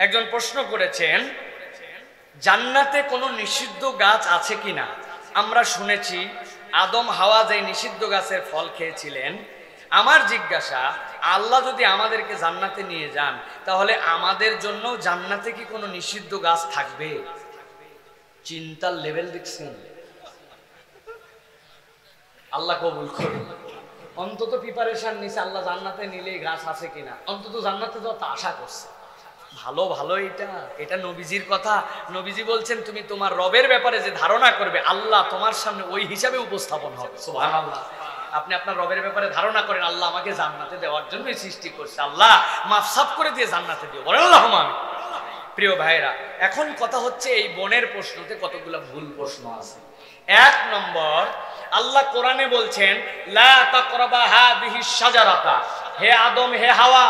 একজন প্রশ্ন করেছেন, জান্নাতে কোনো নিষিদ্ধ গাছ আছে কিনা? আমরা শুনেছি আদম হাওয়া যে নিষিদ্ধ গাছের ফল খেয়েছিলেন। আমার জিজ্ঞাসা, আল্লাহ যদি আমাদেরকে জান্নাতে নিয়ে যান, তাহলে আমাদের জন্য জান্নাতে কি কোনো নিষিদ্ধ গাছ থাকবে? চিন্তার লেভেল দেখছেন? আল্লাহ কবুল করুন। অন্তত প্রিপারেশন নিছে আল্লাহ জান্নাতে নিলে গাছ আছে কিনা, অন্তত জান্নাতে তো আশা করছে। ভালো ভালো, এটা নবীজির কথা। নবীজি বলছেন, তুমি তোমার রবের ব্যাপারে যে ধারণা করবে, আল্লাহ তোমার সামনে ওই হিসাবে উপস্থাপন হবে। সুবহানাল্লাহ। আপনি আপনার রবের ব্যাপারে ধারণা করেন, আল্লাহ আমাকে জান্নাতে দেওয়ার জন্যই সৃষ্টি করছে, আল্লাহ মাফ সাফ করে দিয়ে জান্নাতে দিও, বলেন আল্লাহুম্মা আমিন। প্রিয় ভাইরা, এখন কথা হচ্ছে এই বনের প্রশ্নতে কতগুলো ভুল প্রশ্ন আছে। এক নম্বর, আল্লাহ কোরআনে বলছেন, লা তাকরাবা হাযিহিশ শাজারাতা, হে আদম হে হাওয়া,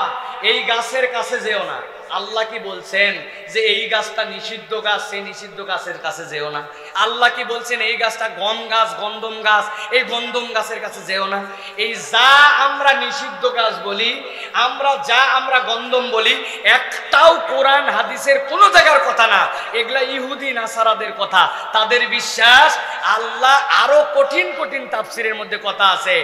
এই গাছের কাছে যেও না। আল্লাহ কি বলছেন যে এই গাছটা নিষিদ্ধ গাছ, সেই নিষিদ্ধ গাছের কাছে যেও না? আল্লাহ কি বলছেন এই গাছটা গম গাছ, গন্ধম গাছ, এই গন্ধম গাছের কাছে যেও না? এই যা আমরা নিষিদ্ধ গাছ বলি, আমরা গন্ধম বলি, একটাও কোরআন হাদিসের কোনো জায়গার কথা না। এগুলা ইহুদি নাসারাদের কথা, তাদের বিশ্বাস। আল্লাহ আরো কঠিন কঠিন তাফসিরের মধ্যে কথা আছে।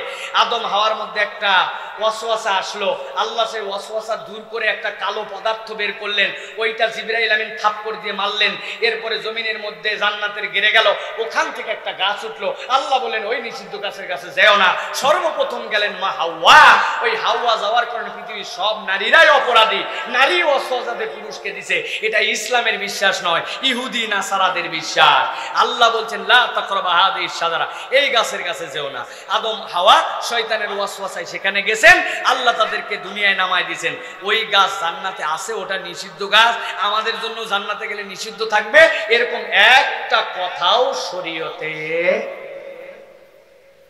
আদম হাওয়ার মধ্যে একটা ওয়াসওয়াসা আসলো, আল্লাহ সেই ওয়াসওয়াসা দূর করে একটা কালো পদার্থ বের করলেন, ওইটা জিবরাইল আমিন থাপ্পড় দিয়ে মারলেন। এরপরে জমিনের মধ্যে জান্নাতের গেড়ে গেল, ওখান থেকে একটা গাছ উঠলো। আল্লাহ বলেন ওই নিষিদ্ধ গাছের কাছে যেও না। সর্বপ্রথম গেলেন মা হাওয়া। ওই হাওয়া যাওয়ার কারণে পৃথিবীর সব নারীরাই অপরাধী। নারী ওয়াসওয়াসাতে পুরুষকে দিছে, এটা ইসলামের বিশ্বাস নয়, ইহুদি নাসারাদের বিশ্বাস। আল্লাহ বলছেন লা তাকরাবা হাযিহিশ শাজারা, এই গাছের কাছে যেও না। আদম হাওয়া শয়তানের ওয়াসওয়াসায় সেখানে গেছেন, আল্লাহ তাদেরকে দুনিয়ায় নামায় দিয়েছেন। ওই গাছ জান্নাতে আছে, ওটা নিষিদ্ধ গাছ, আমাদের জন্য জান্নাতে গেলে নিষিদ্ধ থাকবে এরকম একটা কথাও শরীয়তে।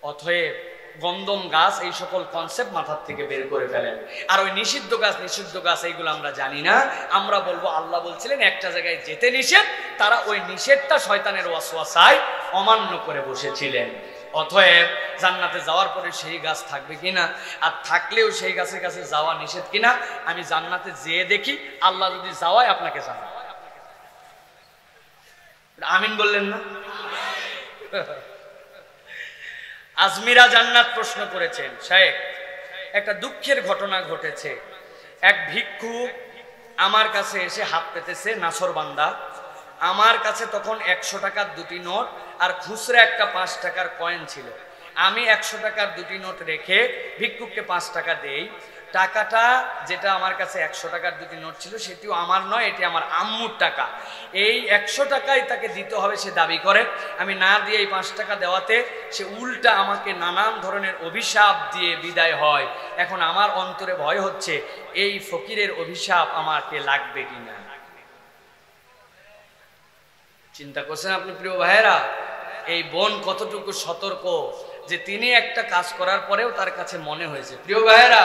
অতএব গন্ধম গাছ এই সকল কনসেপ্ট মাথার থেকে বের করে ফেলেন। আর ওই নিষিদ্ধ গাছ এইগুলো আমরা জানি না। আমরা বলবো আল্লাহ বলছিলেন একটা জায়গায় যেতে নিষেধ, তারা ওই নিষেধটা শয়তানের ওয়াসওয়াসায় অমান্য করে বসেছিলেন। অতএব জান্নাতে যাওয়ার পরে সেই গাছ থাকবে কিনা, আর থাকলেও সেই গাছের কাছে যাওয়া নিষেধ কিনা, আমি জান্নাতে যেয়ে দেখি। আল্লাহ যদি যাওয়ায় আপনাকে জানান। আমিন বললেন না? আজমিরা জান্নাত প্রশ্ন করেছেন, শেখ একটা দুঃখের ঘটনা ঘটেছে। এক ভিক্ষুক আমার কাছে এসে হাত পেতেছে, নাছরবান্দা। আমার কাছে তখন 100 টাকার দুটি নোট আর খুচরা একটা 5 টাকার কয়েন ছিল। আমি 100 টাকার দুটি নোট রেখে ভিক্ষুককে 5 টাকা দেই। টাকাটা যেটা আমার কাছে 100 টাকার দুটি নোট ছিল, সেটিও আমার নয়, এটি আমার আম্মুর টাকা। এই 100 টাকাই তাকে দিতে হবে সে দাবি করে। আমি না দিয়ে এই 5 টাকা দেওয়াতে সে উল্টা আমাকে নানান ধরনের অভিশাপ দিয়ে বিদায় হয়। এখন আমার অন্তরে ভয় হচ্ছে এই ফকিরের অভিশাপ আমাকে লাগবে কিনা। চিন্তা করছেন আপনি প্রিয় ভাইয়েরা, এই বোন কতটুকু সতর্ক যে তিনি একটা কাজ করার পরেও তার কাছে মনে হয়েছে। প্রিয় ভাইয়েরা,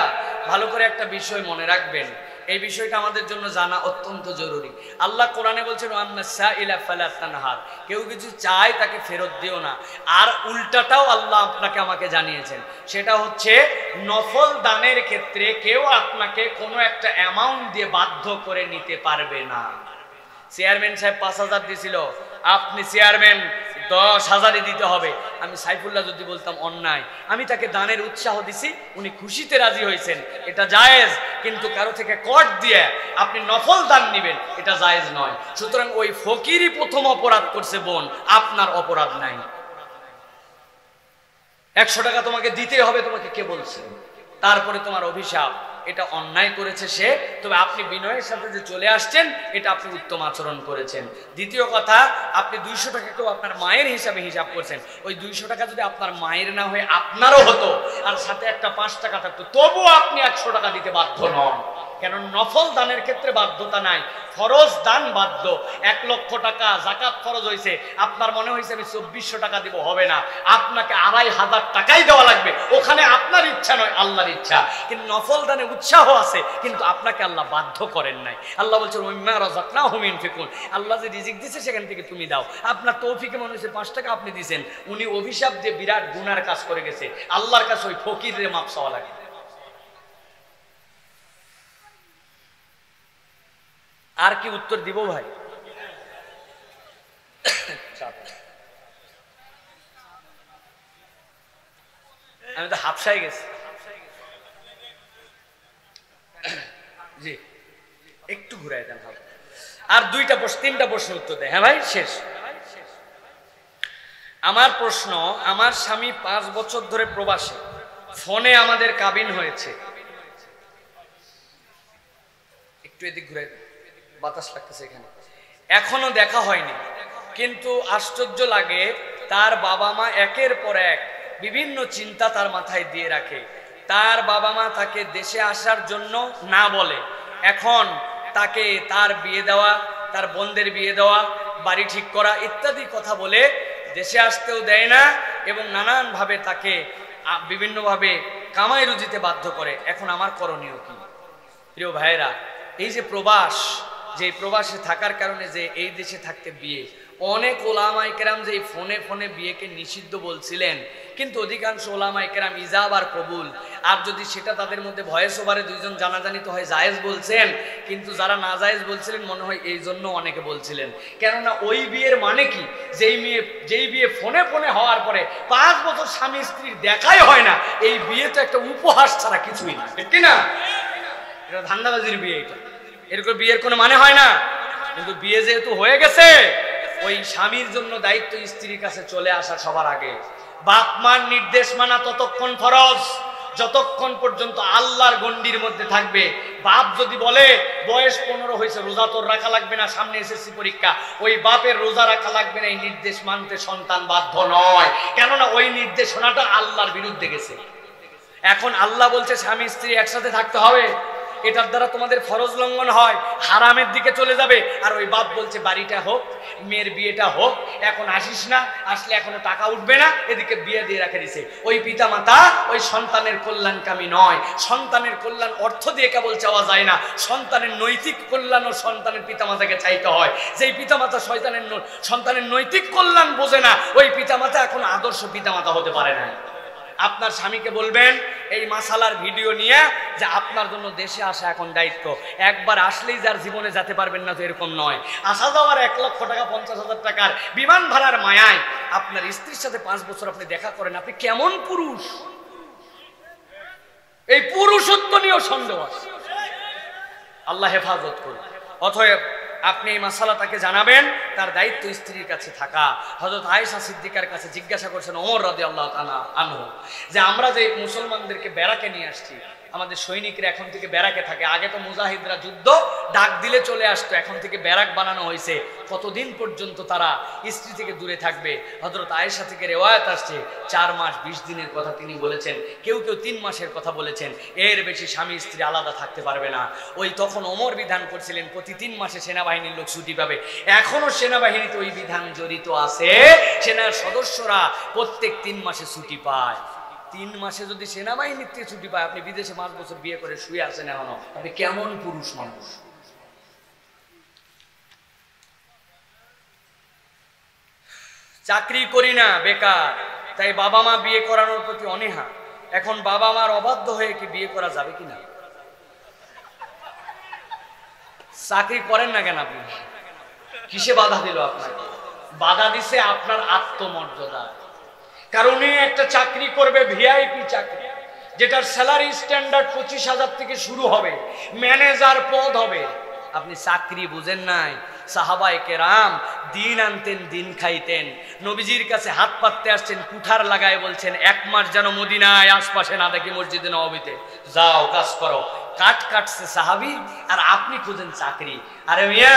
ভালো করে একটা বিষয় মনে রাখবেন, এই বিষয়টা আমাদের জন্য জানা অত্যন্ত জরুরি। আল্লাহ কোরআনে বলছেন ওয়ান্না সাইলা ফালা তানহার, কেউ কিছু চায় তাকে ফেরত দিও না। আর উল্টাটাও আল্লাহ আপনাকে আমাকে জানিয়েছেন, সেটা হচ্ছে নফল দানের ক্ষেত্রে কেউ আপনাকে কোনো একটা অ্যামাউন্ট দিয়ে বাধ্য করে নিতে পারবে না। চেয়ারম্যান সাহেব 5,000 দিয়েছিল, আপনি চেয়ারম্যান 10,000ই দিতে হবে। আমি সাইফুল্লাহ যদি বলতাম অন্যায়, আমি তাকে দানের উৎসাহ দিছি, উনি খুশিতে রাজি হয়েছেন, এটা জায়েজ। কিন্তু কারো থেকে কট দিয়ে আপনি নফল দান নেবেন, এটা জায়েজ নয়। সুতরাং ওই ফকিরই প্রথম অপরাধ করছে বোন, আপনার অপরাধ নাই। 100 টাকা তোমাকে দিতেই হবে, তোমাকে কে বলছে? তারপরে তোমার অভিশাপ, এটা অন্যায় করেছে সে, তবে আপনি বিনয়ের সাথে যে চলে আসছেন, এটা আপনি উত্তম আচরণ করেছেন। দ্বিতীয় কথা, আপনি 200 টাকাকেও আপনার মায়ের হিসাবে হিসাব করছেন। ওই 200 টাকা যদি আপনার মায়ের না হয়ে আপনারও হতো, আর সাথে একটা 5 টাকা থাকতো, তবুও আপনি 100 টাকা দিতে বাধ্য নন। কেন? নফল দানের ক্ষেত্রে বাধ্যতা নাই, ফরজ দান বাধ্য। 1 লক্ষ টাকা জাকাত ফরজ হয়েছে, আপনার মনে হয়েছে আমি 2400 টাকা দিব, হবে না, আপনাকে 2500 টাকাই দেওয়া লাগবে। ওখানে আপনার ইচ্ছা নয়, আল্লাহর ইচ্ছা। কিন্তু নফল দানে উৎসাহ আছে, কিন্তু আপনাকে আল্লাহ বাধ্য করেন নাই। আল্লাহ বলছেন ওমিম্মা রাযাকনাহুম ইউনফিকুন, আল্লাহ যে রিজিক দিয়েছে সেখান থেকে তুমি দাও। আপনার তৌফিকে মনে হয়েছে 5 টাকা আপনি দিয়েছেন, উনি অভিশাপ দিয়ে বিরাট গুনার কাজ করে গেছে, আল্লাহর কাছে ওই ফকিরের মাপ চাওয়া লাগে। আর কি উত্তর দিব ভাই? আমি তো হাফসায় গেছি। জি একটু ঘুরাই দেন। আর তিনটা প্রশ্ন উত্তর দেয়। হ্যাঁ ভাই শেষ। আমার প্রশ্ন, আমার স্বামী 5 বছর ধরে প্রবাসে, ফোনে আমাদের কাবিন হয়েছে। একটু এদিক ঘুরাই, বাতাস লাগতেছে এখানে। এখনো দেখা হয়নি, কিন্তু আশ্চর্য লাগে তার বাবা মা একের পর এক বিভিন্ন চিন্তা তার মাথায় দিয়ে রাখে। তার বাবা মা তাকে দেশে আসার জন্য না বলে, এখন তাকে তার বিয়ে দেওয়া, তার বোনদের বিয়ে দেওয়া, বাড়ি ঠিক করা ইত্যাদি কথা বলে দেশে আসতেও দেয় না এবং নানানভাবে তাকে বিভিন্নভাবে কামাই রুজিতে বাধ্য করে। এখন আমার করণীয় কি? প্রিয় ভাইয়েরা, এই যে প্রবাস, যে প্রবাসে থাকার কারণে যে এই দেশে থাকতে বিয়ে, অনেক ওলামায়ে কেরাম যে ফোনে ফোনে বিয়েকে নিষিদ্ধ বলছিলেন, কিন্তু অধিকাংশ ওলামায়ে কেরাম ইজাব আর কবুল, আর যদি সেটা তাদের মধ্যে ভয়েস ওভারে দুইজন জানাজানিত হয় জায়েজ বলছেন, কিন্তু যারা না জায়েজ বলছিলেন মনে হয় এই জন্য অনেকে বলছিলেন। কেননা ওই বিয়ের মানে কি, যেই বিয়ে ফোনে ফোনে হওয়ার পরে 5 বছর স্বামী স্ত্রীর দেখাই হয় না, এই বিয়ে তো একটা উপহাস ছাড়া কিছুই না, ঠিক না? এটা ধান্দাবাজির বিয়ে, এটা এরকম বিয়ের কোনো মানে হয় না। কিন্তু বিয়ে যেহেতু হয়ে গেছে, ওই স্বামীর জন্য দায়িত্ব স্ত্রীর কাছে চলে আসা সবার আগে। বাপ মার নির্দেশ মানা ততক্ষণ ফরজ যতক্ষণ পর্যন্ত আল্লাহর গণ্ডির মধ্যে থাকবে। বাপ যদি বলে বয়স 15 হয়েছে, রোজা তোর রাখা লাগবে না, সামনে এসএসসি পরীক্ষা, ওই বাপের রোজা রাখা লাগবে না, এই নির্দেশ মানতে সন্তান বাধ্য নয়, কেননা ওই নির্দেশনাটা আল্লাহর বিরুদ্ধে গেছে। এখন আল্লাহ বলছে স্বামী স্ত্রী একসাথে থাকতে হবে, এটার দ্বারা তোমাদের ফরজ লঙ্ঘন হয়, হারামের দিকে চলে যাবে। আর ওই বাপ বলছে বাড়িটা হোক, মেয়ের বিয়েটা হোক, এখন আসিস না, আসলে এখনো টাকা উঠবে না, এদিকে বিয়ে দিয়ে রেখে দিছে। ওই পিতা মাতা ওই সন্তানের কল্যাণকামী নয়। সন্তানের কল্যাণ অর্থ দিয়ে কেবল চাওয়া যায় না, সন্তানের নৈতিক কল্যাণ ও সন্তানের পিতামাতাকে চাইতে হয়। যেই পিতামাতা সন্তানের নৈতিক কল্যাণ বোঝে না, ওই পিতামাতা এখন আদর্শ পিতামাতা হতে পারে না। আপনার স্বামীকে বলবেন এই মাসালার ভিডিও নিয়ে যে আপনার জন্য দেশে আসা এখন দায়িত্ব, একবার আসলেই যার জীবনে যেতে পারবেন না তো এরকম নয়। আসা যাওয়ার 1 লক্ষ টাকা 50,000 টাকার বিমান ভাড়ার মায়ায় আপনার স্ত্রীর সাথে 5 বছর আপনি দেখা করেন, আপনি কেমন পুরুষ? এই পুরুষত্ব নিয়েও সন্দেহ আছে। আল্লাহ হেফাজত করুন। অতএব আপনি এই মাসালা তাকে জানাবেন, তার দায়িত্ব স্ত্রীর কাছে থাকা। হযরত আয়েশা সিদ্দিকার কাছে জিজ্ঞাসা করেছেন ওমর রাদিয়াল্লাহু তাআলা আনহু, যে আমরা যে মুসলমানদেরকে ব্যারাকে নিয়ে আসছি, আমাদের সৈনিকরা এখন থেকে ব্যারাকে থাকে, আগে তো মুজাহিদরা যুদ্ধ ডাক দিলে চলে আসতো, এখন থেকে ব্যারাক বানানো হয়েছে, কতদিন পর্যন্ত তারা স্ত্রী থেকে দূরে থাকবে? হযরত আয়েশা থেকে রিওয়ায়াত আসছে 4 মাস 20 দিনের কথা তিনি বলেছেন, কেউ কেউ 3 মাসের কথা বলেছেন, এর বেশি স্বামী স্ত্রী আলাদা থাকতে পারবে না। ওই তখন ওমর বিধান করছিলেন প্রতি 3 মাসে সেনাবাহিনীর লোক ছুটি পাবে। এখনো সেনাবাহিনীতে ওই বিধান জড়িত আছে, সেনার সদস্যরা প্রত্যেক 3 মাসে ছুটি পায়। 3 মাসে যদি সেনাবাহিনীতে ছুটি পায়, আপনি বিদেশে 5 বছর বিয়ে করে শুয়ে আছেন, এখনো আপনি কেমন পুরুষ মানুষ? চাকরি করি না, বেকার, তাই বাবা মা বিয়ে করানোর প্রতি অনীহা। এখন বাবা মার অবাধ্য হয়ে কি বিয়ে করা যাবে কিনা? চাকরি করেন না কেন আপনি? কিসে বাধা দিল আপনাকে? বাধা দিছে আপনার আত্মমর্যাদা। কারণে একটা চাকরি করবে, ভিআইপি চাকরি, যেটার স্যালারি স্ট্যান্ডার্ড 25,000 থেকে শুরু হবে, ম্যানেজার পদ হবে। আপনি চাকরি বুঝেন নাই? সাহাবায়ে কেরাম দিন আনতেন, দিন খাইতেন, নবীজির কাছে হাত পাততে আসছেন, কুঠার লাগায় বলছেন 1 মাস যেন মদিনায় আশপাশে না দেখি, মসজিদে নববীতে যাও কাজ করো। কাট কাটছে সাহাবী, আর আপনি খুঁজেন চাকরি। আরে মিয়া,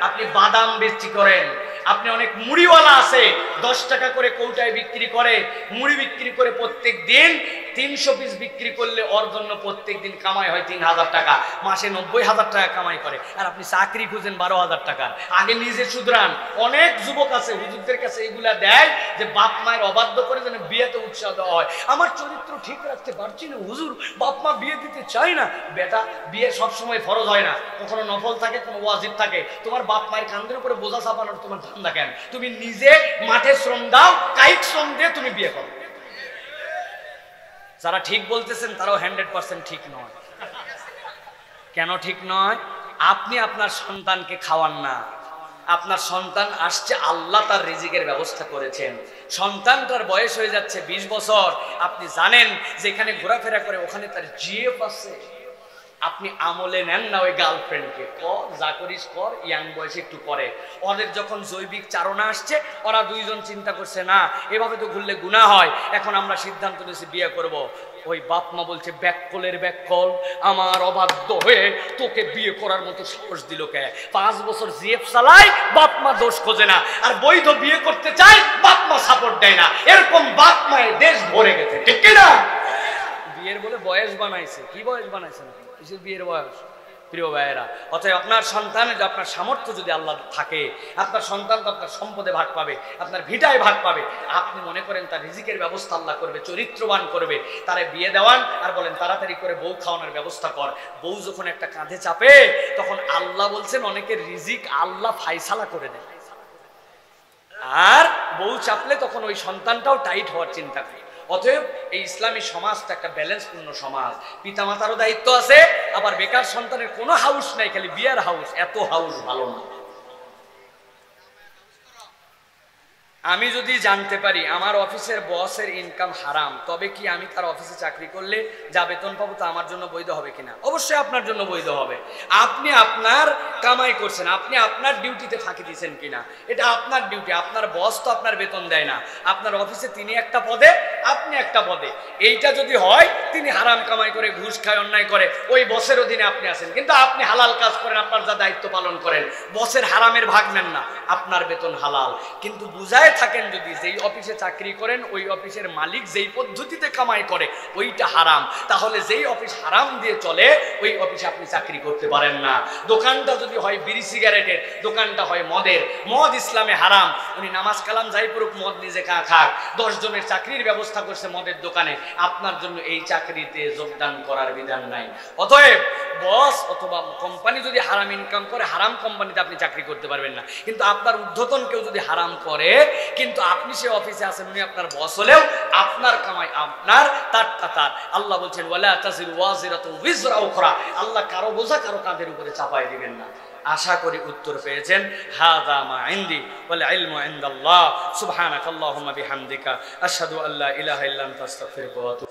আপনি বাদাম বিক্রি করেন, আপনি অনেক মুড়িওয়ালা আছে 10 টাকা করে কৌটায় বিক্রি করে, মুড়ি বিক্রি করে প্রত্যেক দিন 300 পিস বিক্রি করলে ওর জন্য প্রত্যেক দিন কামাই হয় 3,000 টাকা, মাসে 90,000 টাকা কামাই করে। আর আপনি চাকরি খুঁজেন 12,000 টাকার। আগে নিজে শুধরান। অনেক যুবক আছে হুজুরদের কাছে এগুলা দেয় যে বাপ মায়ের অবাধ্য করে যেন বিয়েতে উৎসাহ দেওয়া হয়। আমার চরিত্র ঠিক রাখতে পারছি না হুজুর, বাপ মা বিয়ে দিতে চাই না। বেটা, বিয়ে সবসময় ফরজ হয় না, কখনো নফল থাকে, কোনো ওয়াজিব থাকে। তোমার বাপ মায়ের কাঁধের উপরে বোঝা চাপানোর তোমার ধান্দা কেন? তুমি নিজে মাঠে শ্রম দাও, কায়িক শ্রম দিয়ে তুমি বিয়ে করো। যারা ঠিক বলতেছেন তারাও 100% ঠিক নয়। কেন ঠিক নয়? আপনি আপনার সন্তানকে খাওয়ান না, আপনার সন্তান আসছে, আল্লাহ তার রিজিকের ব্যবস্থা করেছেন। সন্তানটার বয়স হয়ে যাচ্ছে 20 বছর, আপনি জানেন যেখানে ঘোরাফেরা করে ওখানে তার জিএফ আছে, আপনি আমলে নেন না ওই গার্লফ্রেন্ডকে, কর যা করিস কর, ইয়াং বয়সে একটু করে। ওদের যখন জৈবিক চারণা আসছে, ওরা দুইজন চিন্তা করছে না এভাবে তো ঘুরলে গুনাহ হয়, এখন আমরা সিদ্ধান্ত নিয়েছি বিয়ে করব। ওই বাপ মা বলছে ব্যাককলের ব্যাককল, আমার অবাধ্য হয়ে তোকে বিয়ে করার মতো সাহস দিল কে? 5 বছর জিএফ চালায়, বাপ মা দোষ খোঁজে না, আর বৈধ বিয়ে করতে চায়, বাপ মা সাপোর্ট দেয় না। এরকম বাপ মায়ের দেশ ভরে গেছে, ঠিক কিনা? বিয়ের বলে বয়স বানাইছে, কি বয়স বানাইছে না, বিয়ের বয়স। প্রিয় ভাইয়েরা, অতএব আপনার সন্তানের, আপনার সামর্থ্য যদি আল্লাহ থাকে, আপনার সন্তান তো আপনার সম্পদে ভাগ পাবে, আপনার ভিটায় ভাগ পাবে। আপনি মনে করেন তার রিজিকের ব্যবস্থা আল্লাহ করবে, চরিত্রবান করবে, তারে বিয়ে দেওয়ান আর বলেন তাড়াতাড়ি করে বউ খাওয়ানোর ব্যবস্থা কর। বউ যখন একটা কাঁধে চাপে, তখন আল্লাহ বলছেন অনেকের রিজিক আল্লাহ ফায়সালা করে দেয়। আর বউ চাপলে তখন ওই সন্তানটাও টাইট হওয়ার চিন্তা করে। অতএব এই ইসলামী সমাজটা একটা ব্যালেন্সপূর্ণ সমাজ। পিতামাতারও দায়িত্ব আছে, আবার বেকার সন্তানের কোনো হাউস নাই, খালি বিয়ার হাউস, এত হাউস ভালো না। আমি যদি জানতে পারি আমার অফিসের বসের ইনকাম হারাম, তবে কি আমি তার অফিসে চাকরি করলে যা বেতন পাবো তা আমার জন্য বৈধ হবে কিনা? অবশ্যই আপনার জন্য বৈধ হবে। আপনি আপনার কামাই করছেন, আপনি আপনার ডিউটিতে ফাঁকি দিচ্ছেন কিনা, এটা আপনার ডিউটি। আপনার বস তো আপনার বেতন দেয় না, আপনার অফিসে তিনি একটা পদে, আপনি একটা পদে। এইটা যদি হয় তিনি হারাম কামাই করে, ঘুষ খায়, অন্যায় করে, ওই বসের অধীনে আপনি আছেন, কিন্তু আপনি হালাল কাজ করেন, আপনার যা দায়িত্ব পালন করেন, বসের হারামের ভাগ নেন না, আপনার বেতন হালাল। কিন্তু বুঝায় থাকেন যদি যেই অফিসে চাকরি করেন ওই অফিসের মালিক যেই পদ্ধতিতে কামাই করে ওইটা হারাম, তাহলে যেই অফিস হারাম দিয়ে চলে ওই অফিসে আপনি চাকরি করতে পারেন না। দোকানটা যদি হয় বিড়ি সিগারেটের, দোকানটা হয় মদের, মদ ইসলামে হারাম। উনি নামাজ কালাম যাই পড়ুক, মদ নিজে খাক, 10 জনের চাকরির ব্যবস্থা করছে মদের দোকানে, আপনার জন্য এই চাকরিতে যোগদান করার বিধান নাই। অতএব বস অথবা কোম্পানি যদি হারাম ইনকাম করে, হারাম কোম্পানিতে আপনি চাকরি করতে পারবেন না। কিন্তু আপনার ঊর্ধ্বতন কেউ যদি হারাম করে, কিন্তু আপনি সে অফিসে আছেন, উনি আপনার বস হলেও আপনার কামাই আপনার, তারটা তার। আল্লাহ বলছেন ওয়ালা তাজিরু ওয়াজিরাতু উযরা উখরা, আল্লাহ কারো বোঝা কারো কাঁধের উপরে চাপাই দিবেন না। আশা করি উত্তর পেয়েছেন। হাযা মা ইনদি ওয়াল ইলমু ইনদাল্লাহ। সুবহানাকাল্লাহুম্মা বিহামদিকা আশহাদু আল্লা ইলাহা ইল্লা আনতা আস্তাগফিরুকা ওয়া আতুবু